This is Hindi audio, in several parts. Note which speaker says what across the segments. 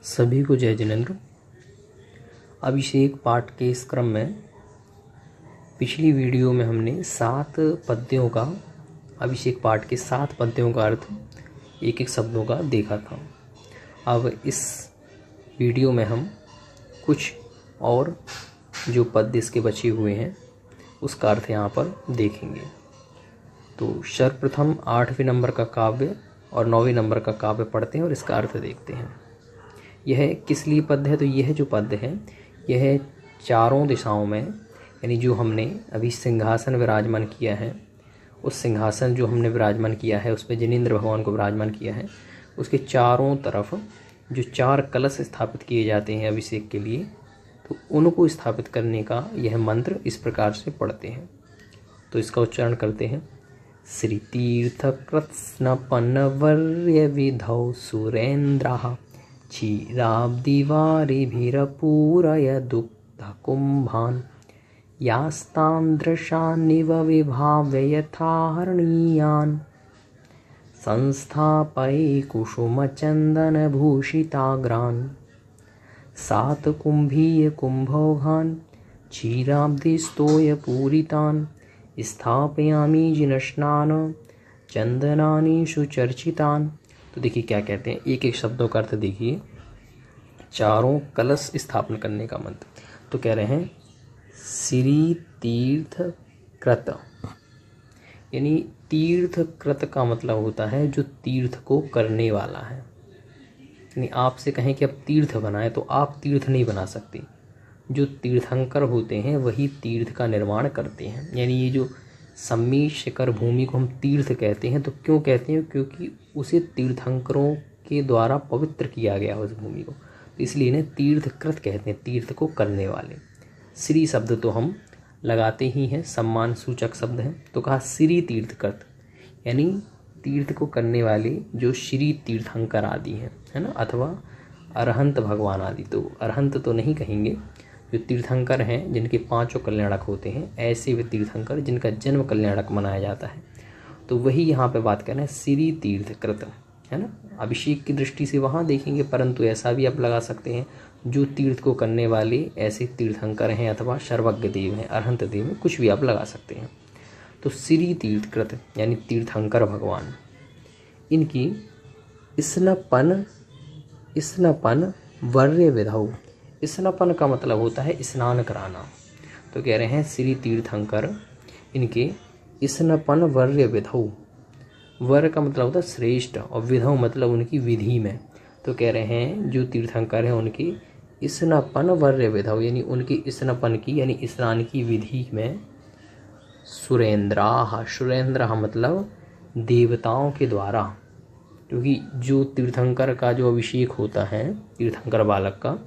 Speaker 1: सभी को जय जिनेंद्र। अभिषेक पाठ के इस क्रम में पिछली वीडियो में हमने 7 पद्यों का, अभिषेक पाठ के 7 पद्यों का अर्थ एक एक शब्दों का देखा था। अब इस वीडियो में हम कुछ और जो पद्य इसके बचे हुए हैं उसका अर्थ यहाँ पर देखेंगे। तो सर्वप्रथम 8वें नंबर का काव्य और 9वें नंबर का काव्य पढ़ते हैं और इसका अर्थ देखते हैं। यह किस लिए पद्य है? तो यह जो पद्य है यह चारों दिशाओं में, यानी जो हमने अभी सिंहासन विराजमान किया है, उस सिंहासन जो हमने विराजमान किया है उस पर जिनेंद्र भगवान को विराजमान किया है, उसके चारों तरफ जो 4 कलश स्थापित किए जाते हैं अभिषेक के लिए, तो उनको स्थापित करने का यह मंत्र इस प्रकार से पढ़ते हैं। तो इसका उच्चारण करते हैं। श्री तीर्थ कृत्स्नपनवर्य विधौ सुरेन्द्रः क्षीराब्दिवारिभिरपूरय दुग्धकुम्भान् यास्तान्दृशान्निव विभाव्य यथाहरणीयान् संस्थापये कुसुमचन्दनभूषिताग्रान् 7 कुम्भीयकुम्भौघान् क्षीराब्दिस्तोयपूरितान् स्थापयामि जिनस्नान चंदनानि सुचर्चितान्। तो देखिए क्या कहते हैं, एक एक शब्दों का अर्थ देखिए। चारों कलश स्थापन करने का मंत्र। तो कह रहे हैं श्री तीर्थ कृत, यानी तीर्थ कृत का मतलब होता है जो तीर्थ को करने वाला है। यानी आपसे कहें कि अब तीर्थ बनाए तो आप तीर्थ नहीं बना सकते। जो तीर्थंकर होते हैं वही तीर्थ का निर्माण करते हैं। यानी ये जो सम्मी शिखर भूमि को हम तीर्थ कहते हैं, तो क्यों कहते हैं? क्योंकि उसे तीर्थंकरों के द्वारा पवित्र किया गया उस भूमि को, तो इसलिए इन्हें तीर्थकृत कहते हैं, तीर्थ को करने वाले। श्री शब्द तो हम लगाते ही हैं, सम्मान सूचक शब्द है। तो कहा श्री तीर्थकृत, यानी तीर्थ को करने वाले जो श्री तीर्थंकर आदि हैं, है ना, अथवा अरहंत भगवान आदि। तो अरहंत तो नहीं कहेंगे, जो तीर्थंकर हैं जिनके 5 कल्याणक होते हैं, ऐसे वे तीर्थंकर जिनका जन्म कल्याणक मनाया जाता है। तो वही यहाँ पे बात कर रहे हैं श्री तीर्थकृत, है ना। अभिषेक की दृष्टि से वहाँ देखेंगे, परंतु ऐसा भी आप लगा सकते हैं जो तीर्थ को करने वाले ऐसे तीर्थंकर हैं अथवा सर्वज्ञ देव हैं, अरहंत देव हैं, कुछ भी आप लगा सकते हैं। तो श्री तीर्थकृत यानी तीर्थंकर भगवान, इनकी स्नपन वर्य विधौ। स्नपन का मतलब होता है स्नान कराना। तो कह रहे हैं श्री तीर्थंकर इनके स्नपन वर्य विधौ। वर का मतलब होता है श्रेष्ठ और विधौ मतलब उनकी विधि में। तो कह रहे हैं जो तीर्थंकर हैं उनकी स्नपन वर्य विधौ, यानी उनकी स्नपन की यानी स्नान की विधि में सुरेन्द्राः, सुरेन्द्र मतलब देवताओं के द्वारा। क्योंकि जो तीर्थंकर का जो अभिषेक होता है तीर्थंकर बालक का,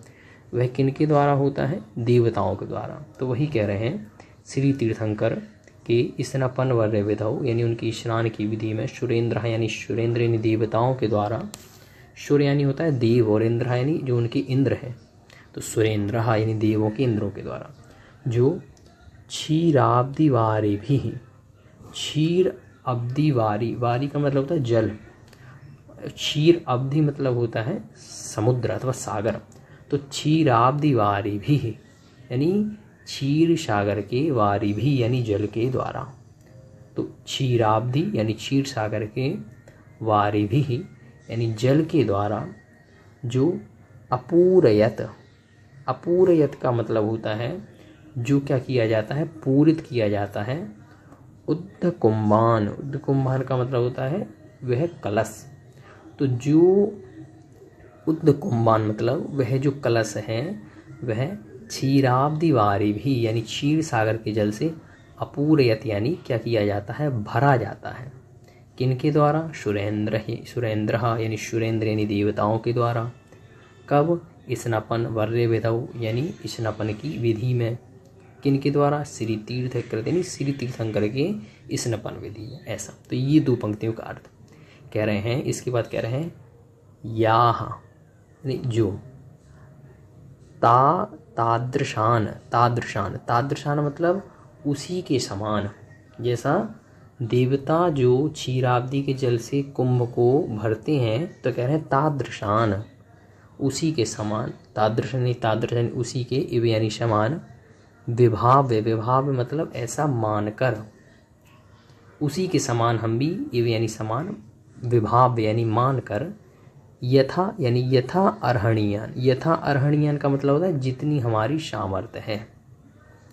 Speaker 1: वह किनके द्वारा होता है? देवताओं के द्वारा। तो वही कह रहे हैं श्री तीर्थंकर के स्नापन वर्य विधौ, यानी उनकी स्नान की विधि में सुरेन्द्र यानी सुरेन्द्र यानी देवताओं के द्वारा। सूर्य यानी होता है देव और इंद्र यानी जो उनके इंद्र हैं। तो सुरेन्द्र यानी देवों के इंद्रों के द्वारा जो क्षीराब्दिवारी भी, क्षीर अब्दि वारी, वारी का मतलब होता है जल, क्षीर अब्धि मतलब होता है समुद्र अथवा सागर। तो क्षीराब्दि वारी भी यानी क्षीर सागर के, वारी भी यानी जल के द्वारा। तो क्षीराब्धि यानी क्षीर सागर के, वारी भी यानी जल के द्वारा जो अपूरयत, अपूरयत का मतलब होता है जो क्या किया जाता है? पूरित किया जाता है। उद्ध कुम्भान, उद्ध कुम्भान का मतलब होता है वह कलश। तो जो उद्ध कुम्भान मतलब वह जो कलश है वह क्षीराब्दि वारी भी यानी क्षीर सागर के जल से अपूरयत यानी क्या किया जाता है? भरा जाता है। किनके द्वारा? सुरेन्द्र यानी सुरेन्द्र यानी देवताओं के द्वारा। कब? स्नापन वर्य विधौ यानी स्नापन की विधि में। किनके द्वारा? श्री तीर्थकृत यानी श्री तीर्थंकर के स्नापन विधि में। ऐसा। तो ये 2 पंक्तियों का अर्थ कह रहे हैं। इसके बाद कह रहे हैं याह जो, तादृशान, तादृशान मतलब उसी के समान। जैसा देवता जो क्षीराब्दि के जल से कुंभ को भरते हैं, तो कह रहे हैं तादृशान, उसी के समान, तादृश यानी उसी के, इव यानी समान, विभाव्य, विभाव्य मतलब ऐसा मानकर, उसी के समान हम भी, इव यानी समान, विभाव्य यानी मानकर, यथा यानी यथा अर्हणीयान, यथा अर्हणीयान का मतलब होता है जितनी हमारी सामर्थ्य है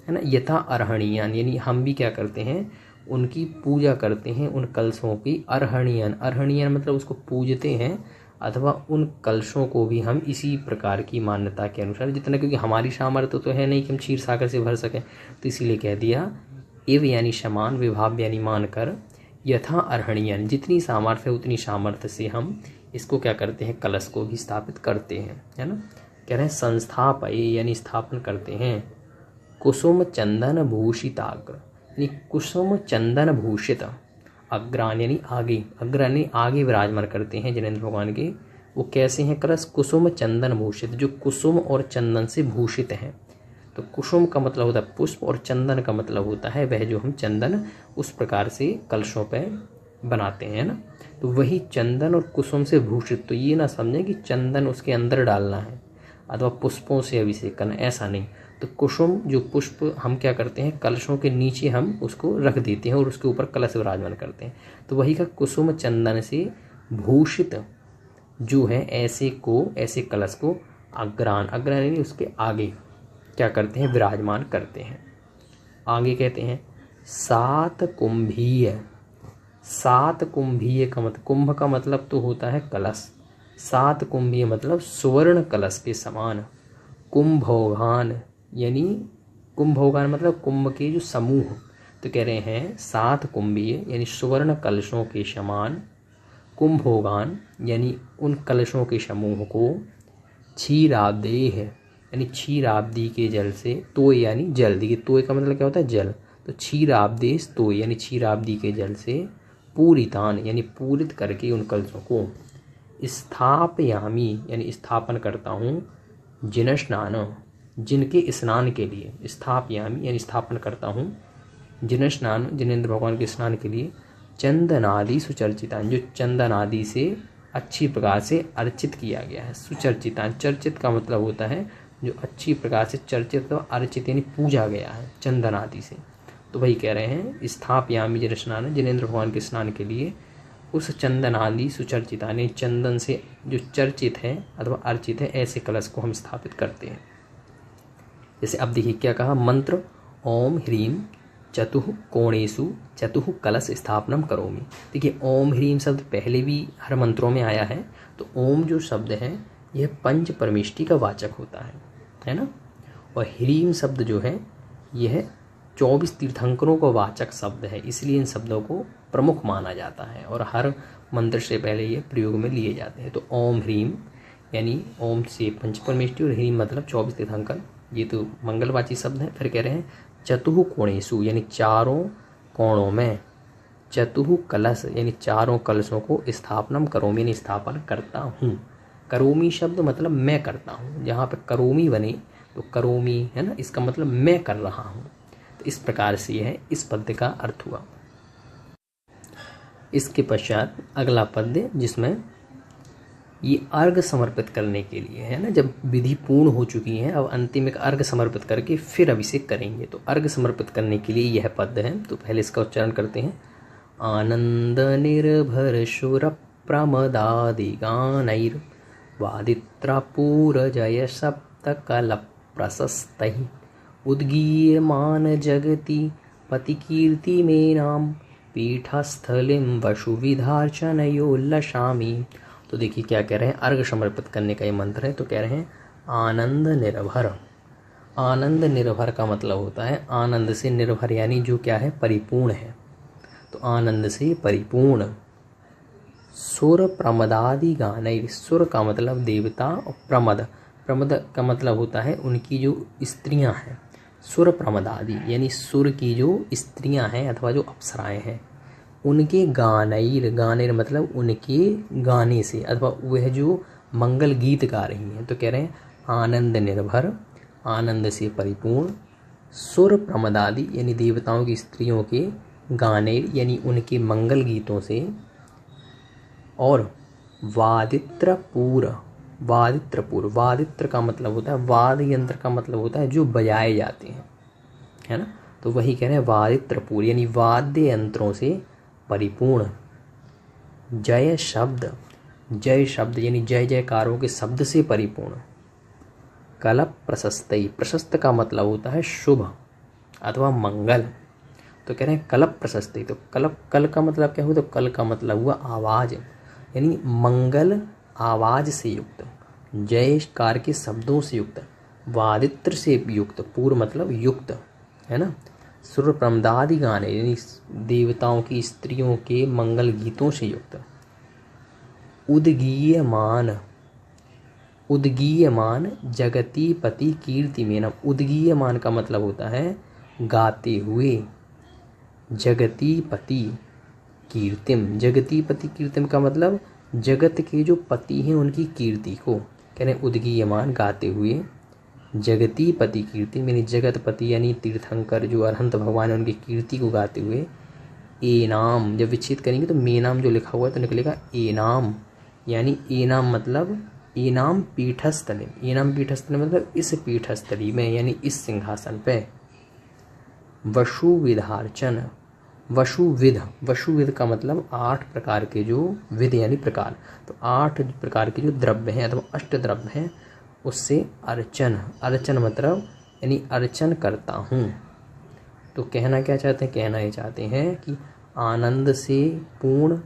Speaker 1: ना। यथा अर्हणीयान यानी हम भी क्या करते हैं, उनकी पूजा करते हैं, उन कलशों की। अर्हणीयान, अर्हणीयान मतलब उसको पूजते हैं, अथवा उन कलशों को भी हम इसी प्रकार की मान्यता के अनुसार जितना, क्योंकि हमारी सामर्थ्य तो है नहीं कि हम क्षीर सागर से भर सकें, तो इसीलिए कह दिया एव यानी समान, विभाव यानी मानकर, यथा अर्हणीयान जितनी सामर्थ्य है उतनी सामर्थ्य से हम इसको क्या करते हैं, कलश को भी स्थापित करते हैं, है ना। कह रहे हैं संस्थापये यानी स्थापन करते हैं, कुसुम चंदन भूषिताग्र यानी कुसुम चंदन भूषित, अग्रान यानी आगे, अग्रान यानी आगे विराजमान करते हैं जिनेंद्र भगवान के। वो कैसे हैं कलश, कुसुम चंदन भूषित, जो कुसुम और चंदन से भूषित हैं। तो कुसुम का मतलब होता है पुष्प और चंदन का मतलब होता है वह जो हम चंदन उस प्रकार से कलशों पे बनाते हैं ना। तो वही चंदन और कुसुम से भूषित, तो ये ना समझें कि चंदन उसके अंदर डालना है अथवा पुष्पों से अभिषेक करना, ऐसा नहीं। तो कुसुम जो पुष्प हम क्या करते हैं, कलशों के नीचे हम उसको रख देते हैं और उसके ऊपर कलश विराजमान करते हैं। तो वही का कुसुम चंदन से भूषित जो है ऐसे को, ऐसे कलश को अग्रान, अग्रान यानी उसके आगे क्या करते हैं, विराजमान करते हैं। आगे कहते हैं सात कुंभीय, सात कुंभीय का मतलब, कुंभ का मतलब तो होता है कलश, सात कुंभीय मतलब सुवर्ण कलश के समान। कुंभोगान यानी, कुंभोगान मतलब कुंभ के जो समूह, तो कह रहे हैं सात कुंभीय यानी सुवर्ण कलशों के समान, कुंभोगान यानी उन कलशों के समूह को, क्षीराब्देह यानी क्षीराब्दी के जल से, तोय यानी जल, देखिए तोय का मतलब क्या होता है, जल, तो क्षीराब्देश तोय यानी क्षीराब्दी के जल से, पूरितान यानी पूरित करके उन कलशों को, स्थापयामी यानी स्थापन करता हूँ, जिनस्नान जिनके स्नान के लिए, स्थापयामी यानी स्थापन करता हूँ, जिनस्नान जिनेंद्र भगवान के स्नान के लिए, चंदनादि सुचर्चितान जो चंदन आदि से अच्छी प्रकार से अर्चित किया गया है। सुचर्चितान, चर्चित का मतलब होता है जो अच्छी प्रकार से चर्चित और अर्चित यानी पूजा गया है चंदन आदि से। तो वही कह रहे हैं स्थापयामी जिनस्नान जिनेंद्र भगवान के स्नान के लिए उस चंदन आदि सुचर्चिता ने, चंदन से जो चर्चित है अथवा अर्चित है ऐसे कलश को हम स्थापित करते हैं। जैसे अब देखिए क्या कहा, मंत्र ओम ह्रीम चतुः कोणेषु चतुः कलश स्थापनम करोमि। देखिए ओम ह्रीम शब्द पहले भी हर मंत्रों में आया है। तो ओम जो शब्द है यह पंच परमेष्टि का वाचक होता है ना। और ह्रीम शब्द जो है यह 24 तीर्थंकरों का वाचक शब्द है, इसलिए इन शब्दों को प्रमुख माना जाता है और हर मंत्र से पहले ये प्रयोग में लिए जाते हैं। तो ओम ह्रीम यानी ओम से पंच परमेष्टि और ह्रीम मतलब 24 तीर्थंकर, ये तो मंगलवाची शब्द है। फिर कह रहे हैं चतुः कोणेषु यानी चारों कोणों में, चतुः कलश यानी चारों कलशों को स्थापनम करोमि यानी स्थापन करता हूँ। करोमी शब्द मतलब मैं करता हूँ, जहाँ पे करोमी बने तो करोमी है ना, इसका मतलब मैं कर रहा हूँ। तो इस प्रकार से यह इस पद्य का अर्थ हुआ। इसके पश्चात अगला पद्य जिसमें ये अर्घ समर्पित करने के लिए है ना, जब विधि पूर्ण हो चुकी है अब अंतिम एक अर्घ समर्पित करके फिर अभिषेक करेंगे। तो अर्घ समर्पित करने के लिए यह पद्य है। तो पहले इसका उच्चारण करते हैं। आनंद निर्भर शुर प्रमदादि गानैर वादित्रापूर जय सप्तकल प्रशस्तैः उद्गीयमान जगति पतिकीर्ति में नाम पीठस्थलिम वसुविधार्चनयोल्लसामि। तो देखिए क्या कह रहे हैं, अर्घ समर्पित करने का ये मंत्र है। तो कह रहे हैं आनंद निर्भर। आनंद निर्भर का मतलब होता है आनंद से निर्भर यानी जो क्या है, परिपूर्ण है। तो आनंद से परिपूर्ण, सुर प्रमदादि गानैर, सुर का मतलब देवता और प्रमद, प्रमद का मतलब होता है उनकी जो स्त्रियां हैं। सुर प्रमदादि यानी सुर की जो स्त्रियां हैं अथवा जो अप्सराएं हैं उनके गानैर, गानैर मतलब उनके गाने से अथवा वह जो मंगल गीत गा रही हैं। तो कह रहे हैं आनंद निर्भर, आनंद से परिपूर्ण, सुर प्रमदादि यानी देवताओं की स्त्रियों के गानैर यानी उनके मंगल गीतों से, और वादित्रपूर, वादित्रपुर, वादित्र का मतलब होता है, वाद यंत्र का मतलब होता है जो बजाए जाते हैं, है ना। तो वही कह रहे हैं वादित्रपुर यानी वाद्य यंत्रों से परिपूर्ण। जय शब्द, जय शब्द यानी जय जयकारों के शब्द से परिपूर्ण। कलप प्रशस्तई, प्रशस्त का मतलब होता है शुभ अथवा मंगल। तो कह रहे हैं कलप प्रशस्तई, तो कलप, कल का मतलब क्या हुआ, तो कल का मतलब हुआ आवाज, यानी मंगल आवाज से युक्त, जयकार के शब्दों से युक्त, वादित्र से युक्त, पूर्व मतलब युक्त, है ना। सुर प्रमदादि गाने यानी देवताओं की स्त्रियों के मंगल गीतों से युक्त। उद्गीयमान, उद्गीयमान जगतीपति कीर्तिमेनम, उद्गीयमान का मतलब होता है गाते हुए, जगतीपति कीर्तिम, जगतीपति कीर्तिम का मतलब जगत के जो पति हैं उनकी कीर्ति को, कह रहे उद्गीयमान गाते हुए, जगतीपति कीर्ति यानी जगतपति यानी तीर्थंकर जो अरहंत भगवान है उनकी कीर्ति को गाते हुए। ए नाम, जब विच्छेद करेंगे तो मे नाम जो लिखा हुआ है तो निकलेगा ए नाम, यानी ए नाम मतलब ए नाम पीठस्थली, ए नाम पीठस्थली मतलब इस पीठस्थली में यानी इस सिंहासन पे। वशु विधार्चन, वशुविध, वशुविध का मतलब 8 प्रकार के जो विध यानी प्रकार, तो 8 प्रकार के जो द्रव्य हैं अथवा अष्ट द्रव्य हैं उससे अर्चन, अर्चन मतलब यानी अर्चन करता हूँ। तो कहना क्या चाहते हैं, कहना ये चाहते हैं कि आनंद से पूर्ण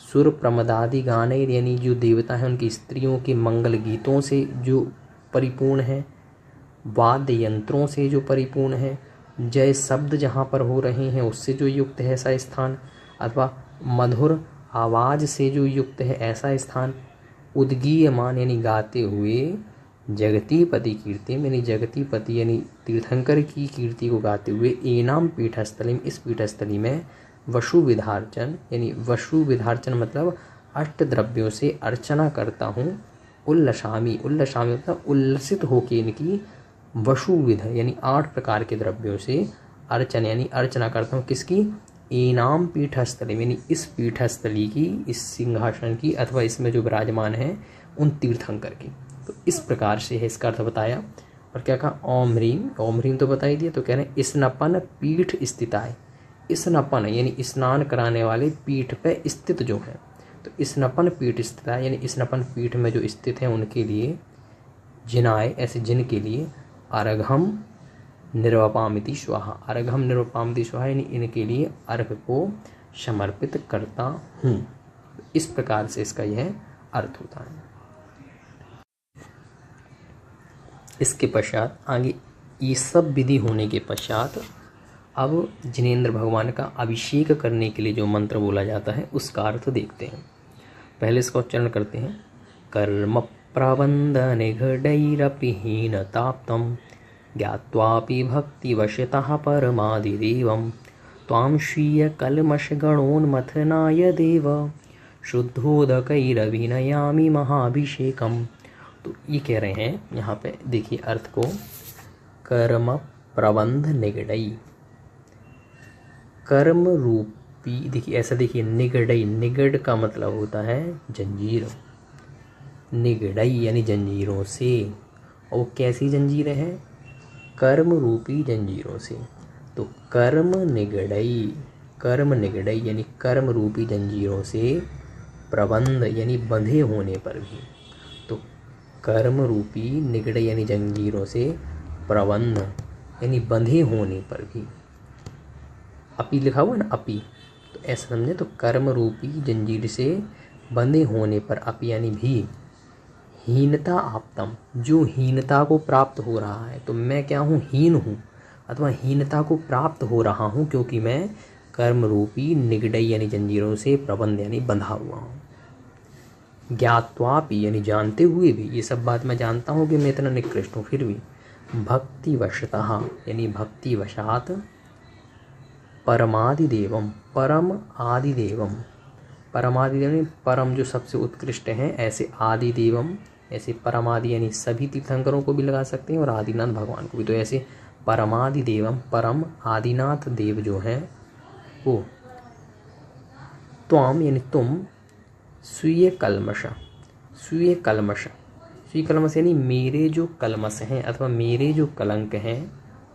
Speaker 1: सुर प्रमदादि गाने यानी जो देवता हैं उनकी स्त्रियों के मंगल गीतों से जो परिपूर्ण है, वाद्य यंत्रों से जो परिपूर्ण है, जय शब्द जहाँ पर हो रहे हैं उससे जो युक्त है ऐसा स्थान, अथवा मधुर आवाज से जो युक्त है ऐसा स्थान। उद्गीयमान यानी गाते हुए, जगतीपति कीर्ति यानी जगतीपति यानी तीर्थंकर की कीर्ति को गाते हुए, एनाम पीठस्थली इस पीठस्थली में, वशु विधार्चन यानी वशु विधार्चन मतलब अष्ट द्रव्यों से अर्चना करता हूँ। उल्लसामी, उल्लसामी मतलब उल्लसित होकर इनकी, वशुविध यानी 8 प्रकार के द्रव्यों से अर्चन यानी अर्चना करता हूँ किसकी, एनाम पीठस्थली यानी इस पीठस्थली की, इस सिंहासन की अथवा इसमें जो विराजमान है उन तीर्थंकर की। तो इस प्रकार से है इसका अर्थ बताया। और क्या कहा, ओम ह्रीम, ओम ह्रीम तो बता ही दिया। तो कह रहे हैं स्नपन पीठ स्थिताय, स्नपन यानी स्नान कराने वाले पीठ पे स्थित जो है, तो स्नपन पीठ स्थिताय यानी स्नपन पीठ में जो स्थित है उनके लिए, जिनाय ऐसे जिन के लिए, अर्घम निर्वपामिति स्वाहा, अर्घम निर्वपामिति स्वाहा यानी इनके लिए अर्घ को समर्पित करता हूँ। इस प्रकार से इसका यह अर्थ होता है। इसके पश्चात आगे ये सब विधि होने के पश्चात अब जिनेंद्र भगवान का अभिषेक करने के लिए जो मंत्र बोला जाता है उसका अर्थ देखते हैं। पहले इसका उच्चारण करते हैं। कर्म प्रबंध निघडैरपि हीनताप्तं ज्ञात्वापि भक्तिवशतः परमादिदेवं त्वां स्वीयकल्मषगणोन्मथनाय देव शुद्धोदकैरभिनयामि महाभिषेकम्। तो ये कह रहे हैं यहाँ पे, देखिए अर्थ को, कर्म प्रबंध निगडई, कर्म रूपी, देखिए ऐसा देखिए, निगडई, निगड का मतलब होता है जंजीर, निगडई यानी जंजीरों से। और कैसी जंजीरें हैं, कर्म रूपी जंजीरों से। तो कर्म निगडई, कर्म निगडई यानी कर्म रूपी जंजीरों से, प्रबंध यानी बंधे होने पर भी। तो कर्म रूपी निगडई यानी जंजीरों से, प्रबंध यानी बंधे होने पर भी, अपी लिखा हुआ ना, अपी, तो ऐसा समझे। तो कर्म रूपी जंजीर से बंधे होने पर, अपी यानी भी, हीनता आपतम जो हीनता को प्राप्त हो रहा है। तो मैं क्या हूँ, हीन हूँ अथवा हीनता को प्राप्त हो रहा हूँ क्योंकि मैं कर्म रूपी निगडई यानी जंजीरों से प्रबंध यानी बंधा हुआ हूँ। ज्ञात्वापि यानी जानते हुए भी, ये सब बात मैं जानता हूँ कि मैं इतना निकृष्ट हूँ, फिर भी भक्तिवशतः यानी भक्तिवशात, परमादिदेवम, परम आदिदेवम, परमादिदेव यानी परम जो सबसे उत्कृष्ट हैं, ऐसे आदिदेवम, ऐसे परमादि यानी सभी तीर्थंकरों को भी लगा सकते हैं और आदिनाथ भगवान को भी। तो ऐसे परमादिदेवम, परम आदिनाथ देव जो हैं वो, त्वाम यानी तुम, स्वीय कल्मष, स्वीय कलमश, स्वीय कलमश यानी मेरे जो कलमश हैं अथवा मेरे जो कलंक हैं,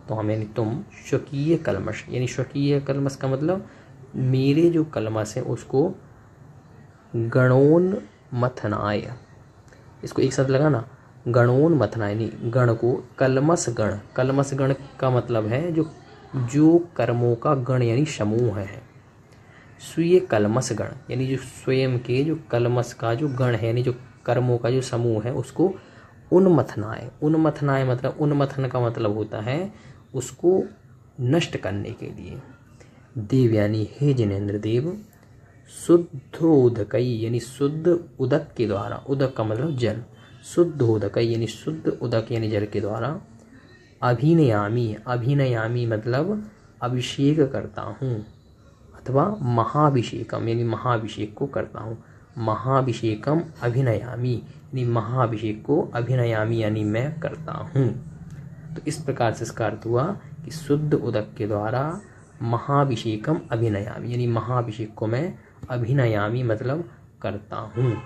Speaker 1: तो हम यानी तुम, स्वकीय कलमश यानी स्वकीय कलमश का मतलब मेरे जो कलमश है उसको गणोन्मथनाय, इसको एक साथ लगाना, गणोन्मथनाय यानी गण को कलमश गण, कलमश गण का मतलब है जो कर्मों का गण यानी समूह है। स्वीय कलमश गण यानी जो स्वयं के जो कलमश का जो गण है यानी जो कर्मों का जो समूह है उसको उन्मथनाय, उन्मथनाय मतलब उन्मथन का मतलब होता है उसको नष्ट करने के लिए। देव यानी हे जिनेंद्र देव, शुद्धोदकई यानी शुद्ध उदक के द्वारा, उदक का मतलब जल, शुद्धोदकई यानी शुद्ध उदक यानी जल के द्वारा, अभिनयामी, अभिनयामी मतलब अभिषेक करता हूँ, अथवा महाभिषेकम यानी महाभिषेक को करता हूँ, महाभिषेकम अभिनयामी यानी महाभिषेक को अभिनयामी यानी मैं करता हूँ। तो इस प्रकार से इसका अर्थ हुआ कि शुद्ध उदक के द्वारा महाभिषेकम अभिनयामी यानी महाभिषेक को मैं अभिनयामी मतलब करता हूँ।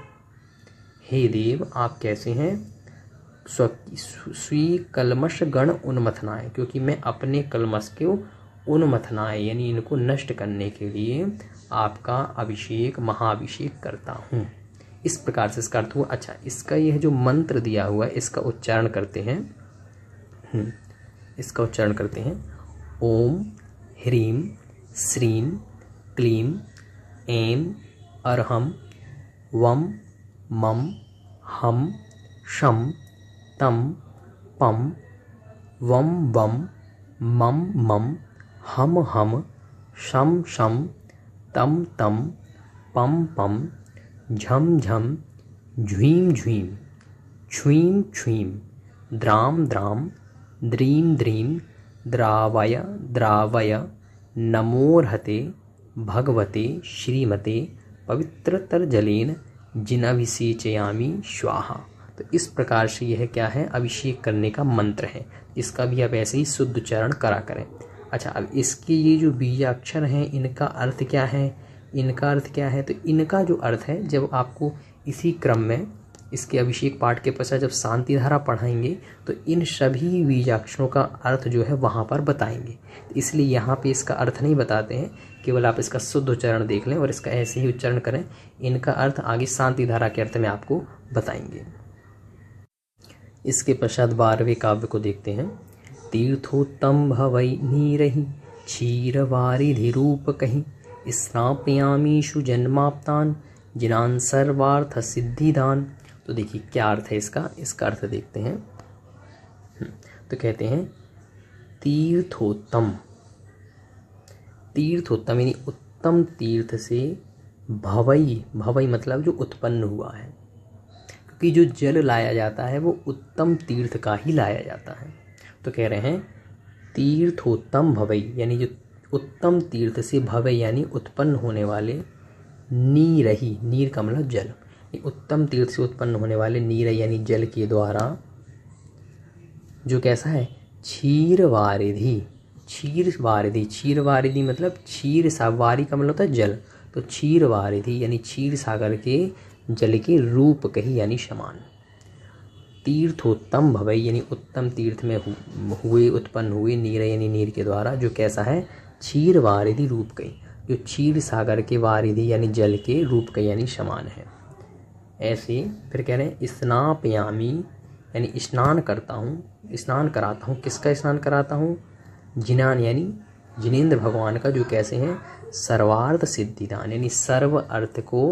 Speaker 1: हे देव आप कैसे हैं, स्वी कलमश गण उन्मथनाय, क्योंकि मैं अपने कलमश को उन्मथनाय यानी इनको नष्ट करने के लिए आपका अभिषेक महाभिषेक करता हूँ। इस प्रकार से इसका अर्थ हुआ। अच्छा, इसका यह जो मंत्र दिया हुआ है इसका उच्चारण करते हैं। इसका उच्चारण करते हैं। ओम ह्रीं श्रीं क्लीं ऐं अर्हं वं मं हं शं तं पं वं वं मं मं हम हम शम शम तम तम पम पम झम झम झ्वीं झ्वीं छुईं छुईं द्राम द्राम द्रीं द्रीं द्रावय द्रावय नमोर्हते भगवते श्रीमते पवित्रतरजलेन जिनाभिषेचयामि स्वाहा। तो इस प्रकार से यह क्या है, अभिषेक करने का मंत्र है। इसका भी आप ऐसे ही शुद्ध उच्चारण करा करें। अच्छा, अब इसके ये जो बीजाक्षर हैं इनका अर्थ क्या है, इनका अर्थ क्या है, तो इनका जो अर्थ है जब आपको इसी क्रम में इसके अभिषेक पाठ के पश्चात जब शांति धारा पढ़ाएंगे तो इन सभी बीजाक्षरों का अर्थ जो है वहाँ पर बताएंगे। इसलिए यहाँ पे इसका अर्थ नहीं बताते हैं, केवल आप इसका शुद्ध उच्चारण देख लें और इसका ऐसे ही उच्चारण करें। इनका अर्थ आगे शांति धारा के अर्थ में आपको बताएंगे। इसके पश्चात 12वें काव्य को देखते हैं। तीर्थोत्तम भवै नीरहि क्षीरवारिधि रूप कहीं स्नापयामीषु जन्माप्तान जिनान सर्वार्थ सिद्धिदान। तो देखिए क्या अर्थ है इसका अर्थ देखते हैं। तो कहते हैं तीर्थोत्तम, तीर्थोत्तम यानी उत्तम तीर्थ से भवई, भवई मतलब जो उत्पन्न हुआ है, क्योंकि जो जल लाया जाता है वो उत्तम तीर्थ का ही लाया जाता है। तो कह रहे हैं तीर्थोत्तम भवई यानी जो उत्तम तीर्थ से, भवई यानी उत्पन्न होने वाले, नीरही, नीर का मतलब जल, उत्तम तीर्थ से उत्पन्न होने वाले नीर यानी जल के द्वारा जो कैसा है, क्षीरवारिधि, क्षीरवारिधि, क्षीरवारिधि मतलब क्षीर सावारी का मतलब होता है जल, तो क्षीरवारिधि यानी क्षीर सागर के जल के रूप कही यानी समान। तीर्थोत्तम भवई यानी उत्तम तीर्थ में हुए, उत्पन्न हुए, नीर यानी नीर के द्वारा जो कैसा है, क्षीर वारिधि रूप कही, जो क्षीर सागर के वारिधि यानी जल के रूप कही यानी समान है। ऐसे फिर कह रहे हैं स्नापयामी यानी स्नान करता हूँ, स्नान कराता हूँ। किसका स्नान कराता हूँ, जिनान यानी जिनेंद्र भगवान का, जो कैसे हैं, सर्वार्थ सिद्धिदान यानी सर्व अर्थ को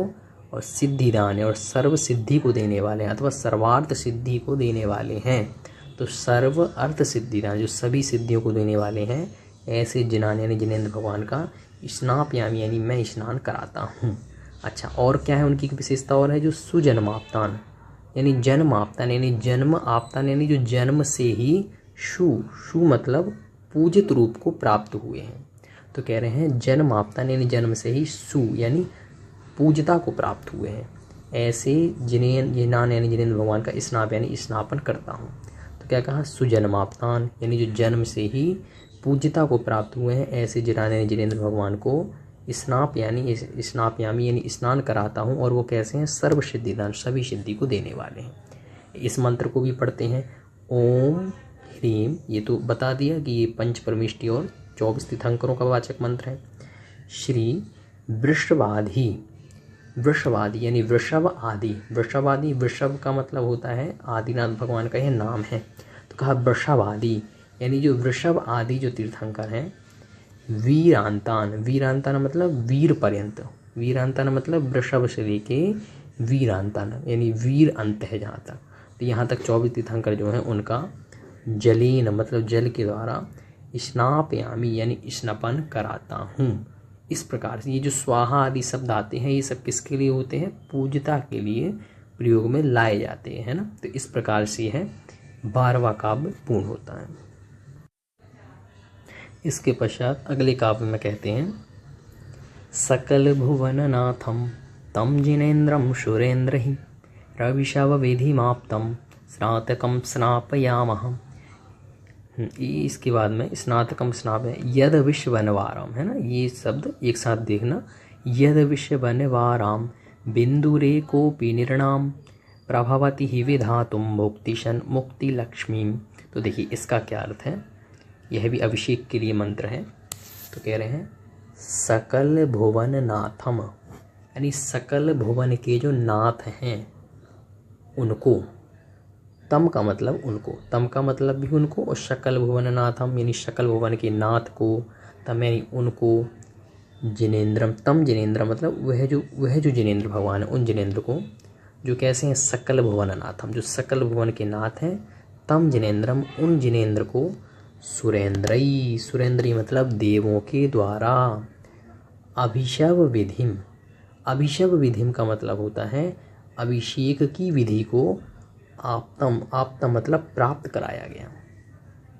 Speaker 1: और सिद्धिदान है और सर्व सिद्धि को देने वाले हैं, अथवा सर्वार्थ सिद्धि को देने वाले हैं। तो सर्व अर्थ सिद्धिदान जो सभी सिद्धियों को देने वाले हैं, ऐसे जिनान यानी जिनेंद्र भगवान का स्नापयामी यानी मैं स्नान कराता हूँ। अच्छा, और क्या है उनकी विशेषता, और है जो सुजन्माप्तान यानी जन्म आपतान यानी जन्म आपतान यानी जो जन्म से ही शु मतलब पूजित रूप को प्राप्त हुए हैं। तो कह रहे हैं जन्म आपतान यानी जन्म से ही सु यानी पूजता को प्राप्त हुए हैं। ऐसे जिनान यानी जिनेंद्र भगवान का स्नाप यानी स्नापन करता हूँ। तो क्या कहा, सुजन्माप्तान यानी जो जन्म से ही पूज्यता को प्राप्त हुए हैं, ऐसे जिनान यानी जिनेंद्र भगवान को स्नापयामी यानी स्नान कराता हूँ। और वो कैसे हैं? सर्व सिद्धिदान, सभी सिद्धि को देने वाले हैं। इस मंत्र को भी पढ़ते हैं। ओम ह्रीम, ये तो बता दिया कि ये पंच परमेष्टि और 24 तीर्थंकरों का वाचक मंत्र है। श्री वृषभादि, वृषभादि यानी वृषभ आदि, वृषभादि, वृषभ का मतलब होता है आदिनाथ भगवान का यह नाम है। तो कहा वृषभादि यानी जो वृषभ आदि जो तीर्थंकर हैं। वीरांतान, वीरांतान मतलब वीर पर्यंत, वीरांतान मतलब वृषभ से लेके वीरांतान यानी वीर अंत है जहाँ तक। तो यहाँ तक 24 तीर्थंकर जो हैं उनका जलीन मतलब जल के द्वारा स्नापयामी यानी स्नापन कराता हूँ। इस प्रकार से ये जो स्वाहा आदि शब्द आते हैं ये सब किसके लिए होते हैं? पूजता के लिए प्रयोग में लाए जाते हैं ना। तो इस प्रकार से है 12वां काव्य पूर्ण होता है। इसके पश्चात अगले काव्य में कहते हैं सकल भुवन नाथम तम जिनेन्द्रम सुरेन्द्र ही रविशव विधिमाप्तम स्नातकम स्नापयामः। इसके बाद में स्नातकम स्नाप है यद विश्ववनवाराम है ना। ये शब्द एक साथ देखना। यद विश्ववनवाराम बिंदुरे कोपि निर्णाम प्रभवति ही विधातुम मुक्तिशन मुक्ति लक्ष्मी। तो देखिए इसका क्या अर्थ है। यह भी अभिषेक के लिए मंत्र है। तो कह रहे हैं सकल भुवन नाथम यानी सकल भुवन के जो नाथ हैं उनको, तम का मतलब उनको, तम का मतलब भी उनको, और सकल भुवन नाथम यानी सकल भुवन के नाथ को, तम यानी उनको, जिनेन्द्रम, तम जिनेन्द्र मतलब वह जो जिनेन्द्र भगवान है उन जिनेन्द्र को, जो कैसे हैं? सकल भुवन नाथम, जो सकल भुवन के नाथ हैं। तम जिनेन्द्रम उन जिनेन्द्र को, सुरेंद्रई, सुरेंद्री मतलब देवों के द्वारा, अभिषव विधिम, अभिषव विधिम का मतलब होता है अभिषेक की विधि को, आप्तम, आप्तम मतलब प्राप्त कराया गया।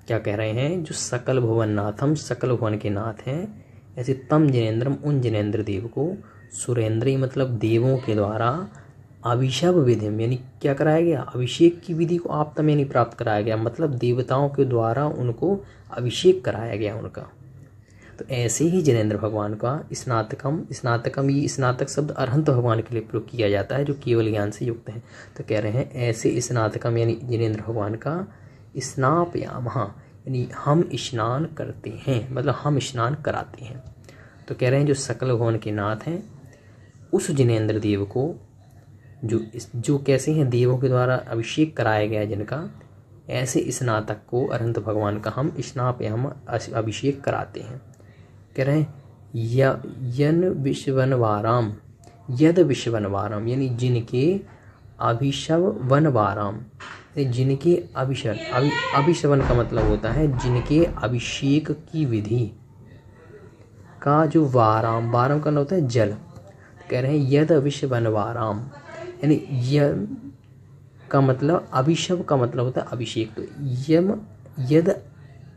Speaker 1: क्या कह रहे हैं? जो सकल भुवन नाथम सकल भुवन के नाथ हैं, ऐसे तम जिनेन्द्रम उन जिनेन्द्र देव को, सुरेंद्री मतलब देवों के द्वारा, अभिषव विधिम यानी क्या कराया गया? अभिषेक की विधि को आप्तम यानी प्राप्त कराया गया, मतलब देवताओं के द्वारा उनको अभिषेक कराया गया उनका। तो ऐसे ही जिनेन्द्र भगवान का स्नातकम, स्नातकम ये स्नातक शब्द अरहंत भगवान के लिए प्रयोग किया जाता है जो केवल ज्ञान से युक्त है। तो कह रहे हैं ऐसे स्नातकम यानी जिनेन्द्र भगवान का स्नापयामः यानी हम स्नान करते हैं, मतलब हम स्नान कराते हैं। तो कह रहे हैं जो सकल भुवन के नाथ हैं उस जिनेन्द्र देव को, जो कैसे हैं? देवों के द्वारा अभिषेक कराया गया जिनका, ऐसे स्नातक को अरहंत भगवान का हम स्नापयाम अभिषेक कराते हैं। कह रहे हैं यन विश्ववनवाराम, यद विश्ववनवाराम यानी जिनके अभिषव वनवाराम, जिनके अभिषव, अभिषवन का मतलब होता है जिनके अभिषेक की विधि का जो वाराम, वाराम का होता है जल। तो कह रहे हैं यद विश्ववनवाराम यानी यम का मतलब, अभिषव का मतलब होता है अभिषेक। तो यम यद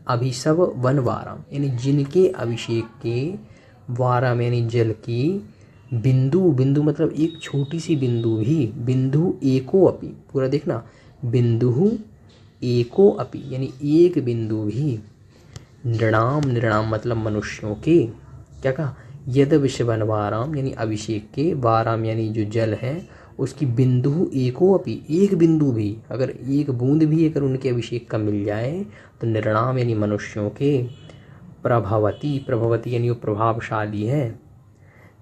Speaker 1: अभिषव वनवाराम यानी जिनके अभिषेक के, वाराम यानी जल की, बिंदु, बिंदु मतलब एक छोटी सी बिंदु भी, बिंदु एको अपि, पूरा देखना, बिंदु एको अपि यानी एक बिंदु भी, नृणाम, नृणाम मतलब मनुष्यों के, क्या कहा? यद विश्ववनवाराम यानी अभिषेक के, वाराम यानी जो जल है उसकी, बिंदु एको अपि एक बिंदु भी, अगर एक बूंद भी अगर उनके अभिषेक का मिल जाए तो निर्णाम यानी मनुष्यों के, प्रभवती, प्रभवती यानी वो प्रभावशाली है,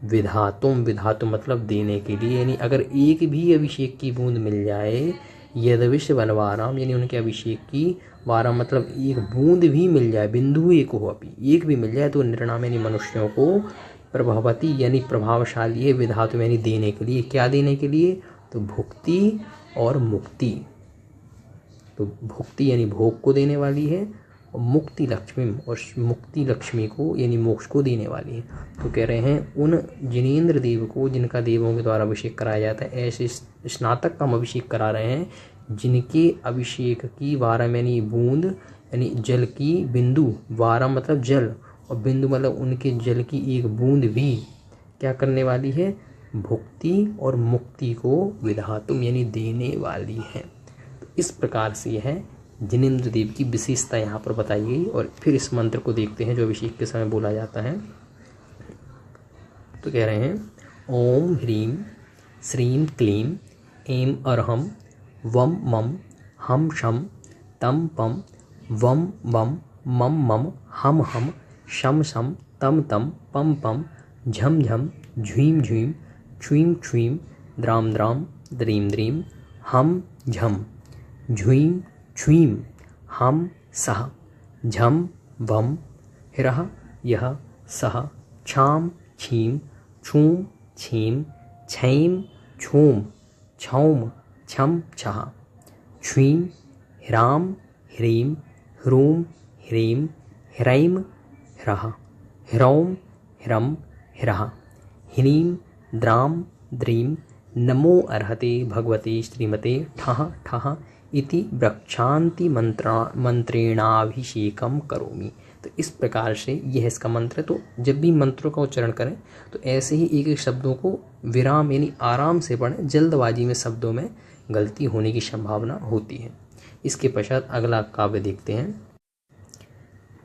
Speaker 1: विधातुम, विधातुम मतलब देने के लिए, यानी अगर एक भी अभिषेक की बूंद मिल जाए, यद विश्ववनवाराम यानी उनके अभिषेक की, वाराम मतलब एक बूंद भी मिल जाए, बिंदु एको अपि एक भी मिल जाए, तो निर्णाम यानी मनुष्यों को, प्रभावती यानी प्रभावशाली है, विधातु यानी देने के लिए। क्या देने के लिए? तो भुक्ति और मुक्ति। तो भुक्ति यानी भोग को देने वाली है, और मुक्ति लक्ष्मी, और मुक्ति लक्ष्मी को यानी मोक्ष को देने वाली है। तो कह रहे हैं उन जिनेन्द्र देव को जिनका देवों के द्वारा अभिषेक कराया जाता है, ऐसे स्नातक का हम अभिषेक करा रहे हैं जिनके अभिषेक की, वाराम यानी बूंद यानी जल की, बिंदु, वाराम मतलब जल, और बिंदु मतलब उनके जल की एक बूंद भी क्या करने वाली है? भुक्ति और मुक्ति को विधातुम यानी देने वाली है। तो इस प्रकार से यह जिनेन्द्र देव की विशेषता यहाँ पर बताई गई। और फिर इस मंत्र को देखते हैं जो अभिषेक के समय बोला जाता है। तो कह रहे हैं ओम ह्रीम श्रीम क्लीम ऐं अरहम वम मम हम शम तम पम वम वम मम मम हम हम शम शम तम तम पम पम झम झम झ्वीं झ्वीं छ्वीं छ्वीं द्राम द्राम द्रीम द्रीम हम झम झ्वीं छ्वीं हम सह झम वम हिरः यः सः छाम छीम छूम छीम छैं छूम छौम छम छः छ्वीं ह्राम ह्रीं ह्रूं ह्रीं ह्रैं ह्रः ह्रौं ह्रम ह्रः ह्रीं द्रां द्रीं नमो अर्हते भगवते श्रीमते ठः ठः इति वृक्षान्ति मंत्रेणाभिषेकम करोमि। तो इस प्रकार से यह इसका मंत्र है। तो जब भी मंत्रों का उच्चारण करें तो ऐसे ही एक एक शब्दों को विराम यानी आराम से पढ़ें, जल्दबाजी में शब्दों में गलती होने की संभावना होती है। इसके पश्चात अगला काव्य देखते हैं।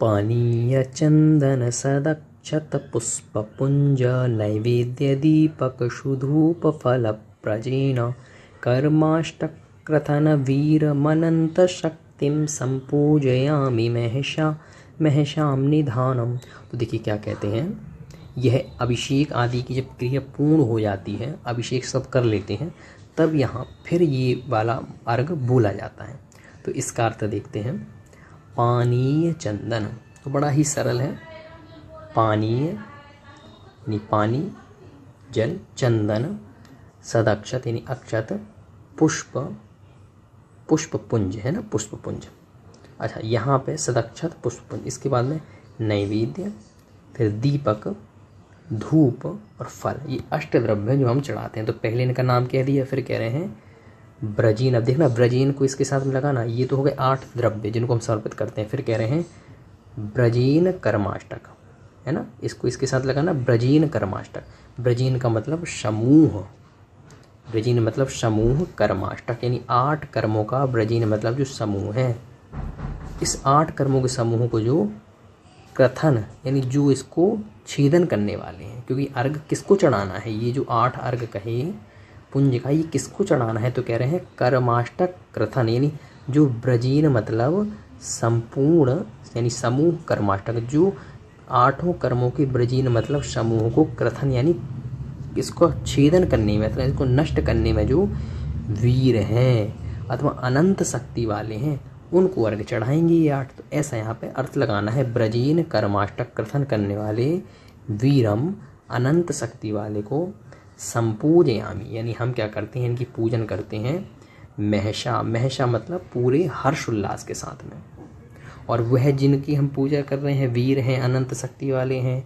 Speaker 1: पानीय चंदन सदक्षत पुष्प पुंज नैवेद्य दीपक सुधूप फल प्रजेन कर्माष्टक क्रथन वीर मनंत शक्तिम संपूजयामि महशाम निधानम। तो देखिए क्या कहते हैं, यह अभिषेक आदि की जब क्रिया पूर्ण हो जाती है, अभिषेक सब कर लेते हैं, तब यहाँ फिर ये वाला अर्घ बोला जाता है। तो इसका अर्थ देखते हैं। पानीय चंदन, तो बड़ा ही सरल है। पानीय यानी पानी जल, चंदन सदक्षत यानी अक्षत, पुष्प पुष्प पुंज है ना, पुष्प पुंज। अच्छा, यहाँ पे सदक्षत पुष्प पुंज, इसके बाद में नैवेद्य, फिर दीपक, धूप और फल, ये अष्टद्रव्य जो हम चढ़ाते हैं। तो पहले इनका नाम कह दिया, फिर कह रहे हैं ब्रजीन। अब देखना ब्रजीन को इसके साथ में लगाना, ये तो हो गए 8 द्रव्य जिनको हम समर्पित करते हैं। फिर कह रहे हैं ब्रजीन कर्माष्टक, है ना, इसको इसके साथ लगाना ब्रजीन कर्माष्टक। ब्रजीन का मतलब समूह, ब्रजीन मतलब समूह, कर्माष्टक यानी 8 कर्मों का ब्रजीन मतलब जो समूह है। इस 8 कर्मों के समूह को जो कथन यानी जो इसको छेदन करने वाले हैं, क्योंकि अर्घ किसको चढ़ाना है, ये जो 8 अर्घ कहे पुंज का, ये किसको चढ़ाना है, तो कह रहे हैं कर्माष्टक क्रथन यानी जो ब्रजीन मतलब संपूर्ण यानी समूह कर्माष्टक, जो 8 कर्मों के ब्रजीन मतलब समूह को क्रथन यानी इसको छेदन करने में, मतलब इसको नष्ट करने में जो वीर हैं अथवा अनंत शक्ति वाले हैं, उनको अर्घ चढ़ाएंगे ये 8। तो ऐसा यहाँ पे अर्थ लगाना है, ब्रजीन कर्माष्टक क्रथन करने वाले वीरम अनंत शक्ति वाले को संपूजयामि यानी हम क्या करते हैं, इनकी पूजन करते हैं। महशा मतलब पूरे हर्ष उल्लास के साथ में, और वह जिनकी हम पूजा कर रहे हैं वीर हैं, अनंत शक्ति वाले हैं,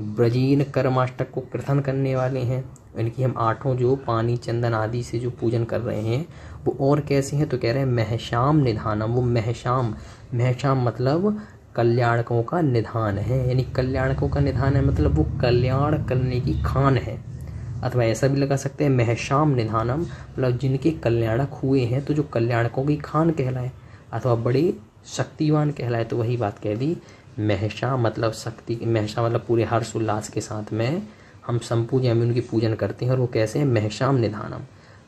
Speaker 1: ब्रजीन कर्माष्टक को क्रथन करने वाले हैं, इनकी हम 8 जो पानी चंदन आदि से जो पूजन कर रहे हैं वो और कैसे हैं, तो कह रहे हैं महशाम निधानम। वो महशाम मतलब कल्याणकों का निधान है, यानी कल्याणकों का निधान है मतलब वो कल्याण करने की खान है। अथवा ऐसा भी लगा सकते हैं महशाम निधानम मतलब जिनके कल्याणक हुए हैं तो जो कल्याणकों की खान कहलाए अथवा बड़े शक्तिवान कहलाए। तो वही बात कह दी, महशा मतलब शक्ति, महशा मतलब पूरे हर्ष उल्लास के साथ में हम संपूजन में उनकी पूजन करते हैं। और वो कैसे हैं, महशाम निधानम,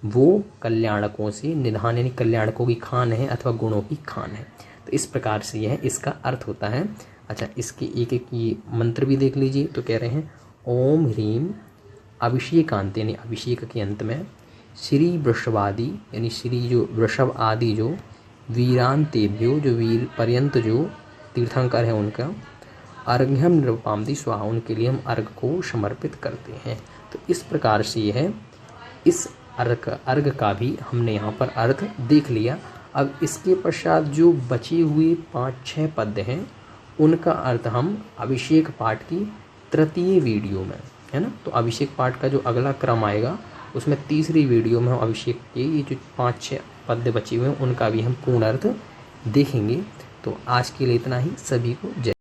Speaker 1: वो कल्याणकों से, निधान यानी कल्याणकों की खान है अथवा गुणों की खान है। तो इस प्रकार से यह इसका अर्थ होता है। अच्छा, इसके एक एक ये मंत्र भी देख लीजिए। तो कह रहे हैं ओम ह्रीम अभिषेकांत यानी अभिषेक के अंत में श्री वृषभादि यानी श्री जो वृषभ आदि जो वीरांतेभ्यो जो वीर पर्यंत जो तीर्थंकर है उनका अर्घ्यम निरूपामदि स्वाहा उनके लिए हम अर्घ को समर्पित करते हैं। तो इस प्रकार से यह इस अर्घ का भी हमने यहाँ पर अर्थ देख लिया। अब इसके पश्चात जो बचे हुए 5-6 पद हैं उनका अर्थ हम अभिषेक पाठ की तृतीय वीडियो में, है ना, तो अभिषेक पाठ का जो अगला क्रम आएगा उसमें तीसरी वीडियो में हम अभिषेक के ये जो 5-6 पद बचे हुए हैं उनका भी हम पूर्ण अर्थ देखेंगे। तो आज के लिए इतना ही। सभी को जय।